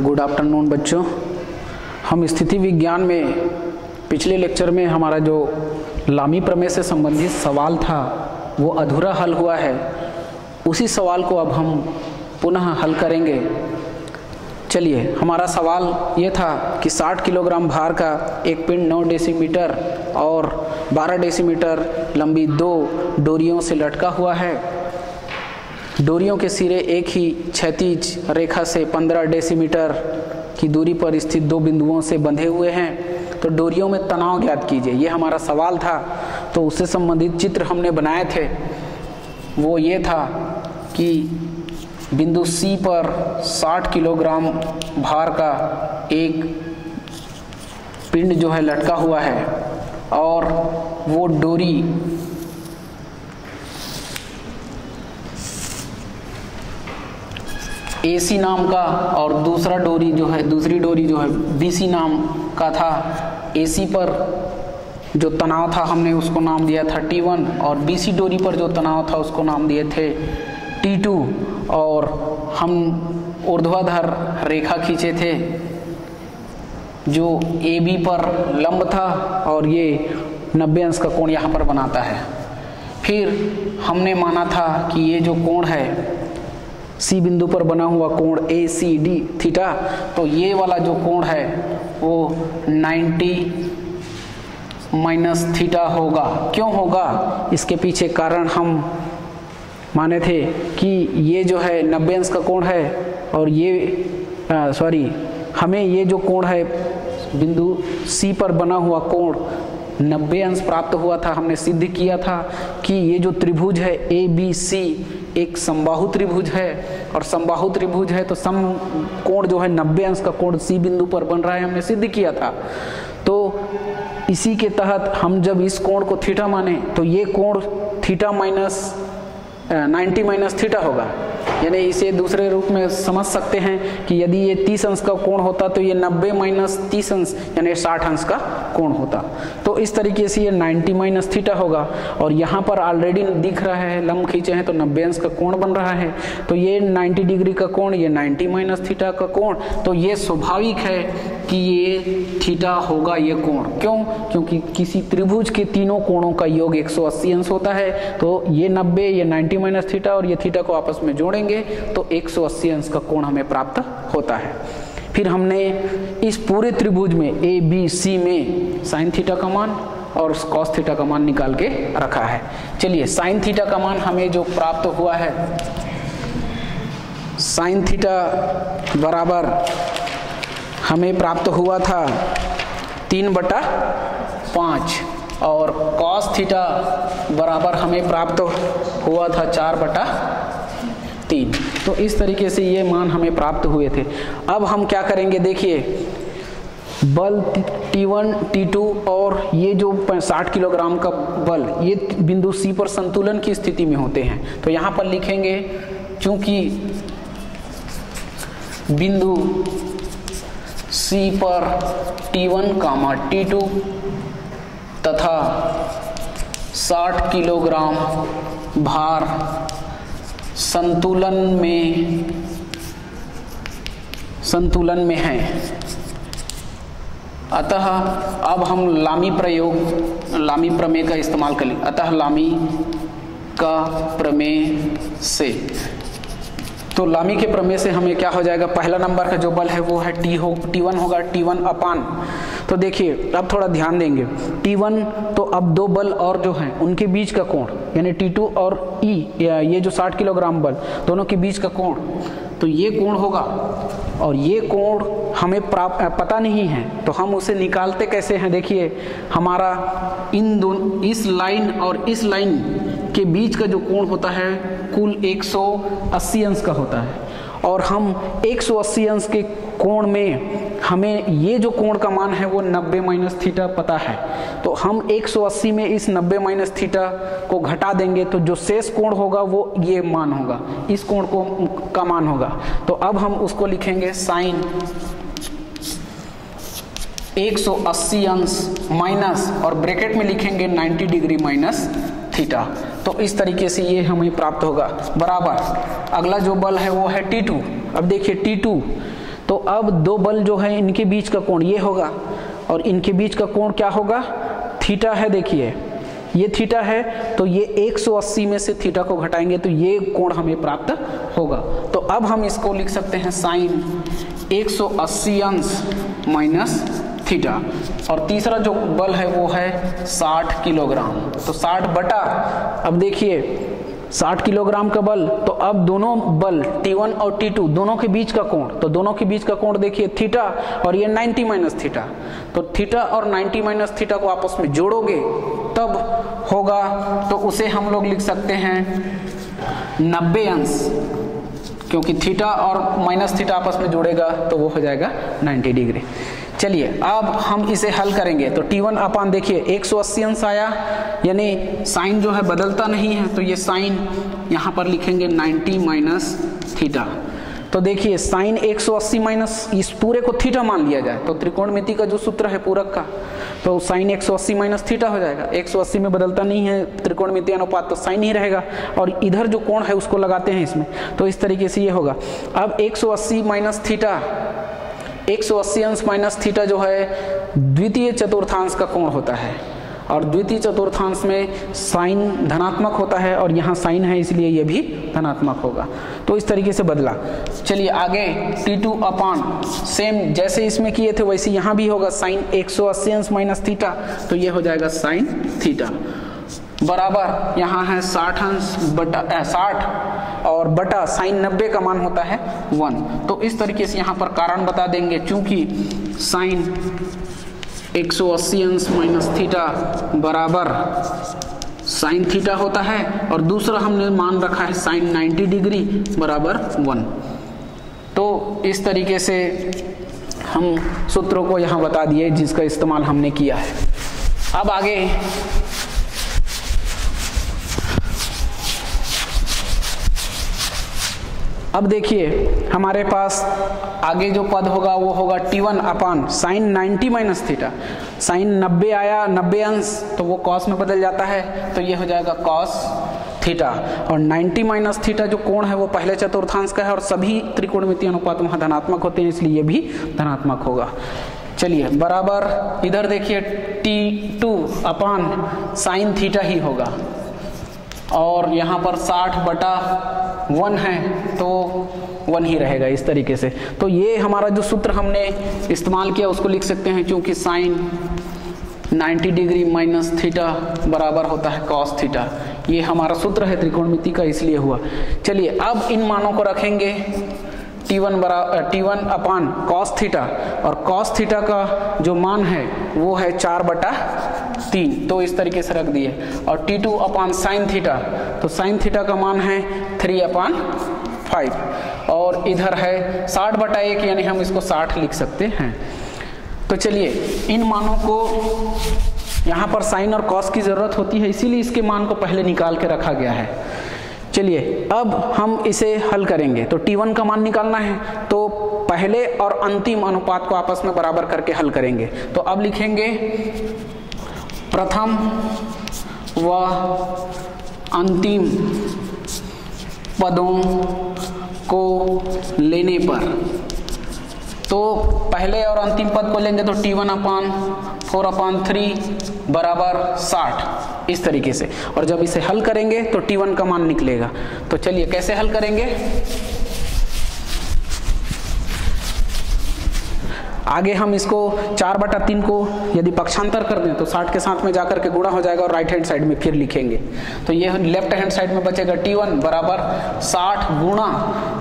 Good afternoon बच्चों। हम स्थिति विज्ञान में पिछले लेक्चर में हमारा जो लामी प्रमेय से संबंधित सवाल था वो अधूरा हल हुआ है। उसी सवाल को अब हम पुनः हल करेंगे। चलिए, हमारा सवाल ये था कि 60 किलोग्राम भार का एक पिंड 9 डेसीमीटर और 12 डेसीमीटर लंबी 2 डोरियों से लटका हुआ है। डोरियों के सिरे एक ही क्षैतिज रेखा से 15 डेसीमीटर की दूरी पर स्थित 2 बिंदुओं से बंधे हुए हैं। तो डोरियों में तनाव ज्ञात कीजिए, ये हमारा सवाल था। तो उससे संबंधित चित्र हमने बनाए थे। वो ये था कि बिंदु C पर 60 किलोग्राम भार का एक पिंड जो है लटका हुआ है और वो डोरी AC नाम का और दूसरी डोरी जो है BC नाम का था। AC पर जो तनाव था हमने उसको नाम दिया था T1 और BC डोरी पर जो तनाव था उसको नाम दिए थे T2। और हम ऊर्ध्वाधर रेखा खींचे थे जो AB पर लंब था और ये 90 अंश का कोण यहाँ पर बनाता है। फिर हमने माना था कि ये जो कोण है C बिंदु पर बना हुआ कोण ACD थीटा, तो ये वाला जो कोण है वो 90 माइनस थीटा होगा। क्यों होगा, इसके पीछे कारण हम माने थे कि ये जो है 90 अंश का कोण है और ये हमें ये जो कोण है बिंदु C पर बना हुआ कोण 90 अंश प्राप्त हुआ था। हमने सिद्ध किया था कि ये जो त्रिभुज है ABC एक समबाहु त्रिभुज है और समबाहु त्रिभुज है तो सम कोण जो है 90 अंश का कोण C बिंदु पर बन रहा है, हमने सिद्ध किया था। तो इसी के तहत हम जब इस कोण को थीटा माने तो ये कोण थीटा माइनस 90 माइनस थीटा होगा। यानी इसे दूसरे रूप में समझ सकते हैं कि यदि ये 30 अंश का कोण होता तो ये 90 माइनस 30 अंश यानी 60 अंश का कोण होता। तो इस तरीके से ये 90 माइनस थीटा होगा। और यहाँ पर ऑलरेडी दिख रहा है, लंब खींचे हैं तो 90 अंश का कोण बन रहा है। तो ये 90 डिग्री का कोण, ये 90 माइनस थीटा का कोण, तो ये स्वाभाविक है कि ये थीटा होगा ये कोण। क्यों? क्योंकि किसी त्रिभुज के तीनों कोणों का योग 180 अंश होता है। तो ये 90, ये 90 माइनस थीटा और ये थीटा को आपस में जोड़ेंगे तो 180 अंश का कोण हमें प्राप्त होता है। फिर हमने इस पूरे त्रिभुज में ABC में साइन थीटा का मान और कॉस थीटा का मान निकाल के रखा है। चलिए, साइन थीटा का मान हमें जो प्राप्त हुआ है, साइन थीटा बराबर हमें प्राप्त हुआ था 3/5 और कॉस थीटा बराबर हमें प्राप्त हुआ था 4/3। तो इस तरीके से ये मान हमें प्राप्त हुए थे। अब हम क्या करेंगे, देखिए, बल T1 T2 और ये जो 60 किलोग्राम का बल ये बिंदु C पर संतुलन की स्थिति में होते हैं। तो यहाँ पर लिखेंगे, चूंकि बिंदु C पर T1, T2 तथा 60 किलोग्राम भार संतुलन में है, अतः अब हम लामी प्रमेय का इस्तेमाल करें। अतः लामी का प्रमेय से, तो लामी के प्रमेय से हमें क्या हो जाएगा, पहला नंबर का जो बल है वो है T1 होगा, T1 अपान। तो देखिए, अब थोड़ा ध्यान देंगे, T1 तो अब 2 बल और जो हैं उनके बीच का कोण यानी T2 और E, ये जो 60 किलोग्राम बल दोनों के बीच का कोण, तो ये कोण होगा। और ये कोण हमें पता नहीं है तो हम उसे निकालते कैसे हैं, देखिए, हमारा इस लाइन और इस लाइन के बीच का जो कोण होता है कुल 180 अंश का होता है। और हम 180 अंश के कोण में हमें ये जो कोण का मान है वो 90 माइनस थीटा पता है। तो हम 180 में इस 90 माइनस थीटा को घटा देंगे तो जो शेष कोण होगा वो ये मान होगा, इस कोण का मान होगा। तो अब हम उसको लिखेंगे साइन 180 अंश माइनस और ब्रैकेट में लिखेंगे 90 डिग्री माइनस थीटा। तो इस तरीके से ये हमें प्राप्त होगा बराबर। अगला जो बल है वो है T2। अब देखिए T2 तो तो अब दो बल जो है इनके बीच का कोण ये होगा और इनके बीच का कोण क्या होगा, थीटा है। देखिए ये थीटा है, तो ये 180 में से थीटा को घटाएंगे तो ये कोण हमें प्राप्त होगा। तो अब हम इसको लिख सकते हैं साइन 180 अंश माइनस थीटा। और तीसरा जो बल है वो है 60 किलोग्राम। तो 60 बटा, अब देखिए 60 किलोग्राम का बल, तो अब दोनों बल T1 और T2 दोनों के बीच का कोण, तो दोनों के बीच का कोण देखिए थीटा और ये 90 माइनस थीटा। तो थीटा और 90 माइनस थीटा को आपस में जोड़ोगे तब होगा, तो उसे हम लोग लिख सकते हैं 90 अंश, क्योंकि थीटा और माइनस थीटा आपस में जोड़ेगा तो वो हो जाएगा 90 डिग्री। चलिए अब हम इसे हल करेंगे। तो T1 अपान देखिए 180 अंश आया, यानी साइन जो है बदलता नहीं है, तो ये साइन यहाँ पर लिखेंगे 90 माइनस थीटा। तो देखिए साइन 180 माइनस, इस पूरे को थीटा मान लिया जाए तो त्रिकोणमिति का जो सूत्र है पूरक का, तो साइन 180 माइनस थीटा हो जाएगा। 180 में बदलता नहीं है त्रिकोणमिति अनुपात, तो साइन ही रहेगा और इधर जो कोण है उसको लगाते हैं इसमें, तो इस तरीके से ये होगा। अब 180 माइनस थीटा, 180 अंश माइनस थीटा जो है द्वितीय चतुर्थांश का कोण होता है, और द्वितीय चतुर्थांश में साइन धनात्मक होता है और यहाँ साइन है इसलिए ये भी धनात्मक होगा। तो इस तरीके से बदला। चलिए आगे T2 अपान, सेम जैसे इसमें किए थे वैसे यहाँ भी होगा, साइन 180 अंश माइनस थीटा, तो ये हो जाएगा साइन थीटा बराबर, यहाँ है 60 अंश बटा 60 और बटा साइन 90 का मान होता है 1। तो इस तरीके से यहाँ पर कारण बता देंगे, चूंकि साइन 180 अंश माइनस थीटा बराबर साइन थीटा होता है और दूसरा हमने मान रखा है साइन 90 डिग्री बराबर 1। तो इस तरीके से हम सूत्रों को यहाँ बता दिए जिसका इस्तेमाल हमने किया है। अब आगे अब देखिए हमारे पास आगे जो पद होगा वो होगा T1 upon sine 90 minus theta. Sine 90 आया, 90 अंश, तो वो कॉस में बदल जाता है, तो ये हो जाएगा कॉस थीटा। और 90 माइनस थीटा जो कोण है वो पहले चतुर्थांश का है और सभी त्रिकोणमितीय अनुपात वहाँ धनात्मक होते हैं, इसलिए ये भी धनात्मक होगा। चलिए बराबर इधर देखिए T2 अपान साइन थीटा ही होगा और यहाँ पर 60 बटा 1 है तो 1 ही रहेगा इस तरीके से। तो ये हमारा जो सूत्र हमने इस्तेमाल किया उसको लिख सकते हैं, क्योंकि साइन 90 डिग्री माइनस थीटा बराबर होता है कॉस थीटा। ये हमारा सूत्र है त्रिकोणमिति का, इसलिए हुआ। चलिए अब इन मानों को रखेंगे T1 अपान कॉस थीटा, और कॉस थीटा का जो मान है वो है 4/3, तो इस तरीके से रख दिए। और T2 अपान साइन थीटा, तो साइन थीटा का मान है 3/5 और इधर है 60/1, यानी हम इसको 60 लिख सकते हैं। तो चलिए इन मानों को, यहाँ पर साइन और कॉस की जरूरत होती है इसीलिए इसके मान को पहले निकाल के रखा गया है। चलिए अब हम इसे हल करेंगे। तो T1 का मान निकालना है तो पहले और अंतिम अनुपात को आपस में बराबर करके हल करेंगे। तो अब लिखेंगे प्रथम व अंतिम पदों को लेने पर, तो पहले और अंतिम पद को लेंगे तो T1 अपान 4/3 बराबर 60 इस तरीके से। और जब इसे हल करेंगे तो T1 का मान निकलेगा। तो चलिए कैसे हल करेंगे, आगे हम इसको 4/3 को यदि पक्षांतर कर दें तो 60 के साथ में जाकर के गुणा हो जाएगा और राइट हैंड साइड में फिर लिखेंगे। तो ये लेफ्ट हैंड साइड में बचेगा T1 बराबर 60 गुणा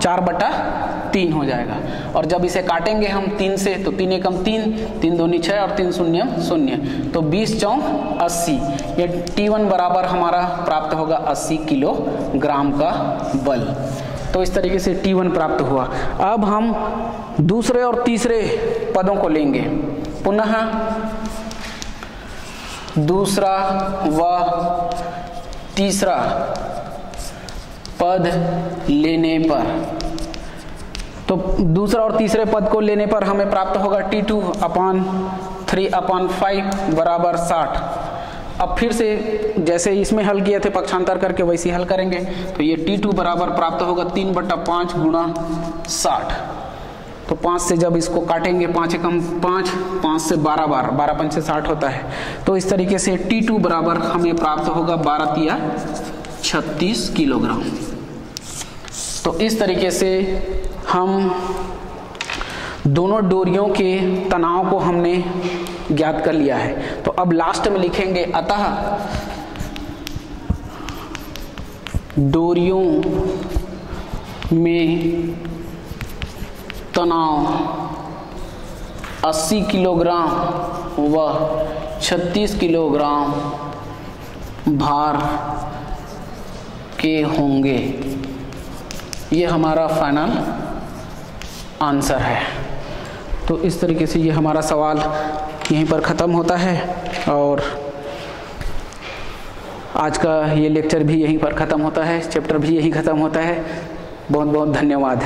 4/3 हो जाएगा। और जब इसे काटेंगे हम 3 से तो 3 एकम 3, 3 दूनी 6 और 3 शून्य 0, तो 20 चौक 80। ये T1 बराबर हमारा प्राप्त होगा 80 किलोग्राम का बल। तो इस तरीके से T1 प्राप्त हुआ। अब हम दूसरे और तीसरे पदों को लेंगे। पुनः दूसरा व तीसरा पद लेने पर, तो दूसरा और तीसरे पद को लेने पर हमें प्राप्त होगा T2 अपान 3/5 बराबर 60। अब फिर से जैसे इसमें हल किए थे पक्षांतर करके वैसे हल करेंगे। तो ये T2 बराबर प्राप्त होगा 3/5 गुणा 60 तो 5 से जब इसको काटेंगे, 5 एकम 5, 5 से 12 बार, 12 पंच से 60 होता है। तो इस तरीके से T2 बराबर हमें प्राप्त होगा 12 तिया 36 किलोग्राम। तो इस तरीके से हम दोनों डोरियों के तनाव को हमने ज्ञात कर लिया है। तो अब लास्ट में लिखेंगे अतः डोरियों में तनाव 80 किलोग्राम व 36 किलोग्राम भार के होंगे। ये हमारा फाइनल आंसर है। तो इस तरीके से ये हमारा सवाल यहीं पर ख़त्म होता है और आज का ये लेक्चर भी यहीं पर ख़त्म होता है, चैप्टर भी यहीं ख़त्म होता है। बहुत बहुत धन्यवाद।